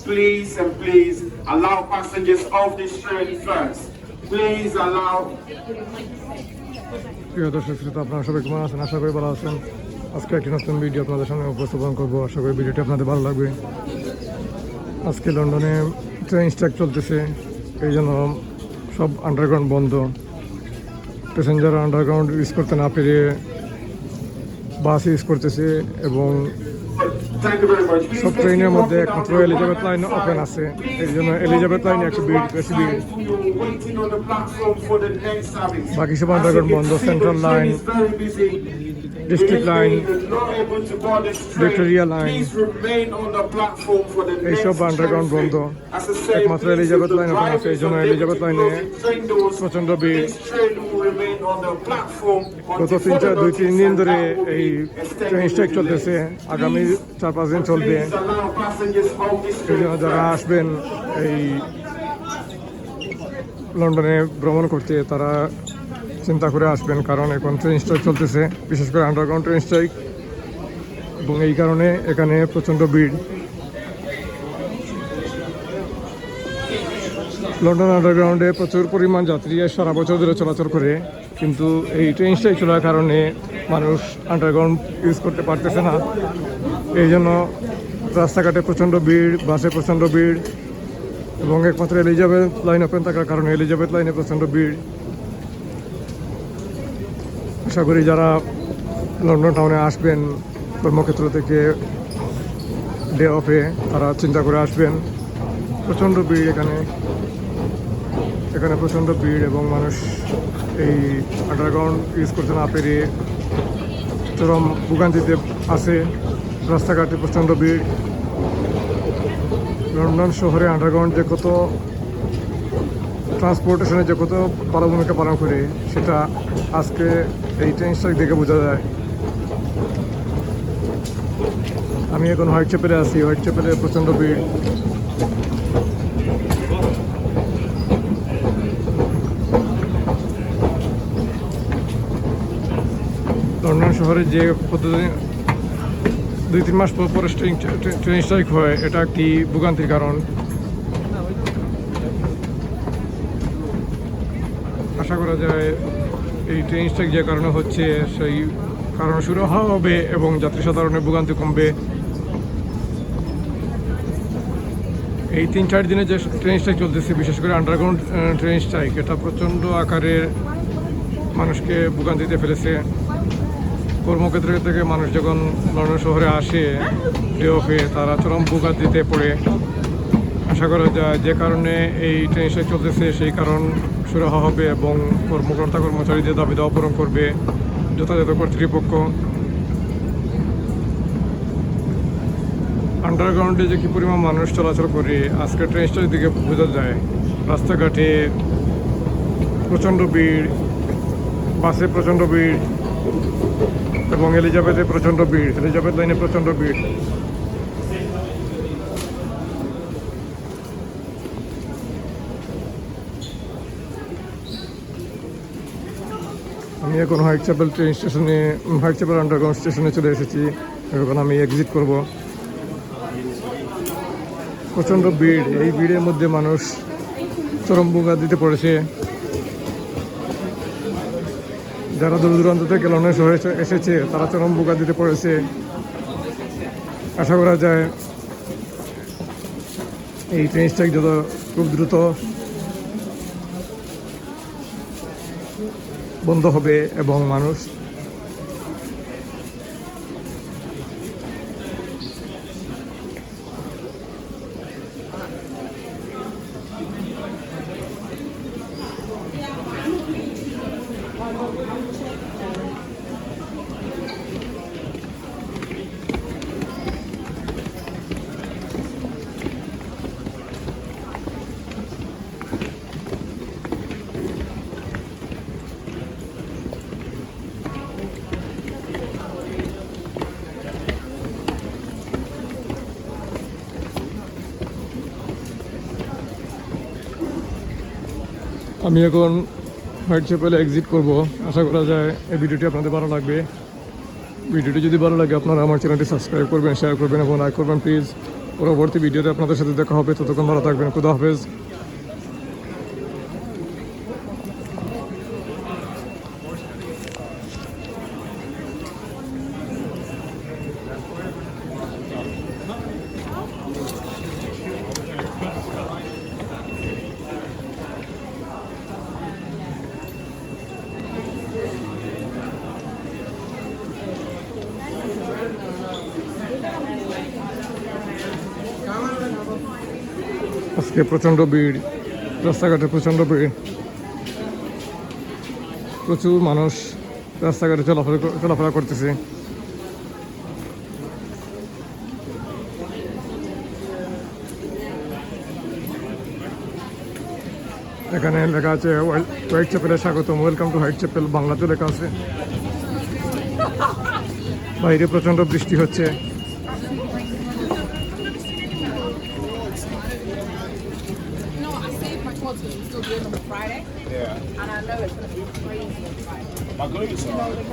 please and please allow passengers off this train first. Please allow. প্রিয় দর্শক শ্রোতা, আপনারা সবাই কেমন আছেন? আশা করি ভালো আছেন। আজকে একটি নতুন ভিডিও আপনাদের সামনে উপস্থাপন করবো। আশা করি ভিডিওটি আপনাদের ভালো লাগবে। আজকে লন্ডনে ট্রেন স্ট্রাইক চলতেছে, এই জন্য সব আন্ডারগ্রাউন্ড বন্ধ। প্যাসেঞ্জার আন্ডারগ্রাউন্ড ইউজ করতে না পেরে বাস ইউজ করতেছে এবং সব ট্রেনের মধ্যে একমাত্র এলিজাবেথ লাইন ওপেন আছে, এই জন্য এলিজাবেথ লাইনে একটু বেশি ভিড়। বাকি সব আন্ডারগ্রাউন্ড বন্ধ। Central line, district line, Victoria line, এইসব আন্ডারগ্রাউন্ড বন্ধ। একমাত্র এলিজাবেথ লাইন ওপেন আছে, এই জন্য এলিজাবেথ লাইনে প্রচণ্ড ভিড়। গত 2-3 দিন ধরে এই ট্রেন স্ট্রাইক চলতেছে, আগামী 4-5 দিন চলবে। এই জন্য যারা আসবেন এই লন্ডনে ভ্রমণ করতে, তারা চিন্তা করে আসবেন, কারণ এখন ট্রেন স্ট্রাইক চলতেছে, বিশেষ করে আন্ডারগ্রাউন্ড ট্রেন স্ট্রাইক, এবং এই কারণে এখানে প্রচণ্ড ভিড়। লন্ডন আন্ডারগ্রাউন্ডে প্রচুর পরিমাণ যাত্রী সারা বছর ধরে চলাচল করে, কিন্তু এই ট্রেন স্ট্রাইক চলার কারণে মানুষ আন্ডারগ্রাউন্ড ইউজ করতে পারতেছে না। এই জন্য রাস্তাঘাটে প্রচণ্ড ভিড়, বাসে প্রচণ্ড ভিড়, এবং একমাত্র এলিজাবেথ লাইন ওপেন থাকার কারণে এলিজাবেথ লাইনে প্রচণ্ড ভিড়। আশা করি যারা লন্ডন টাউনে আসবেন কর্মক্ষেত্র থেকে ডে অফে, তারা চিন্তা করে আসবেন। প্রচণ্ড ভিড় এখানে প্রচণ্ড ভিড়, এবং মানুষ এই আন্ডারগ্রাউন্ড ইউজ করতে না পেরে চরম ভোগান্তিতে আছে। রাস্তাঘাটে প্রচণ্ড ভিড়। লন্ডন শহরে আন্ডারগ্রাউন্ড যে কত ট্রান্সপোর্টেশনে যে কত ভালো ভূমিকা পালন করে, সেটা আজকে এই ট্রেন স্ট্রাইক দেখে বোঝা যায়। আমি এখন হোয়াইট চ্যাপেলে আছি, হোয়াইট চ্যাপেলে প্রচণ্ড ভিড়। লন্ডন শহরে যে পদ্ধতি 2-3 মাস পর ট্রেন স্ট্রাইক হয়, এটা একটি ভোগান্তির কারণ। আশা করা যায় এই ট্রেন স্ট্রাইক যে কারণে হচ্ছে, সেই কারণ শুরু হবে এবং যাত্রী সাধারণের ভোগান্তি কমবে। এই 3-4 দিনে যে ট্রেন স্ট্রাইক চলতেছে, বিশেষ করে আন্ডারগ্রাউন্ড ট্রেন স্ট্রাইক, এটা প্রচণ্ড আকারের মানুষকে ভোগান্তিতে ফেলেছে। কর্মক্ষেত্র থেকে মানুষ যখন লন্ডন শহরে আসে ডে অফে, তারা চরম ভোগান্তিতে পড়ে। আশা করা যায় যে কারণে এই ট্রেন স্ট্রাইক চলতেছে, সেই কারণ শুরু হবে এবং কর্মকর্তা কর্মচারীদের দাবি দাওয়া পূরণ করবে যথাযথ কর্তৃপক্ষ। আন্ডারগ্রাউন্ডে যে কী পরিমাণ মানুষ চলাচল করে আজকে ট্রেন স্ট্রাইক দিকে বোঝা যায়। রাস্তাঘাটে প্রচণ্ড ভিড়, বাসে প্রচণ্ড ভিড়, এবং এলিজাবেথে প্রচণ্ড ভিড়, এলিজাবেথ লাইনে প্রচণ্ড ভিড়। আমি এখন হোয়াইট চ্যাপেল ট্রেন স্টেশনে, হোয়াইট চ্যাপেল আন্ডারগ্রাউন্ড স্টেশনে চলে এসেছি। এখন আমি এক্সিট করব। প্রচণ্ড ভিড়, এই ভিড়ের মধ্যে মানুষ চরম ভোগান্তিতে পড়েছে। যারা দূর দূরান্ত থেকে লন্ডন শহরে এসেছে, তারা চরম ভোগান্তিতে পড়েছে। আশা করা যায় এই ট্রেন স্ট্রাইক যত খুব দ্রুত বন্ধ হবে এবং মানুষ আমি এখন হোয়াইট চ্যাপেলে এক্সিট করব। আশা করা যায় এই ভিডিওটি আপনাদের ভালো লাগবে। ভিডিওটি যদি ভালো লাগে আপনারা আমার চ্যানেলটি সাবস্ক্রাইব করবেন, শেয়ার করবেন এবং লাইক করবেন প্লিজ। পরবর্তী ভিডিওতে আপনাদের সাথে দেখা হবে। ততক্ষণ ভালো থাকবেন। খুদা হাফেজ। আজকে প্রচণ্ড ভিড়, রাস্তাঘাটে প্রচণ্ড ভিড়, প্রচুর মানুষ রাস্তাঘাটে চলাফেরা করতেছে। এখানে লেখা আছে হোয়াইট চ্যাপেলে স্বাগতম, ওয়েলকাম টু হোয়াইট চ্যাপেল, বাংলাতে লেখা আছে। বাইরে প্রচণ্ড বৃষ্টি হচ্ছে। Still good on Friday. Yeah. And I know it's going to be crazy on Friday. My glutes are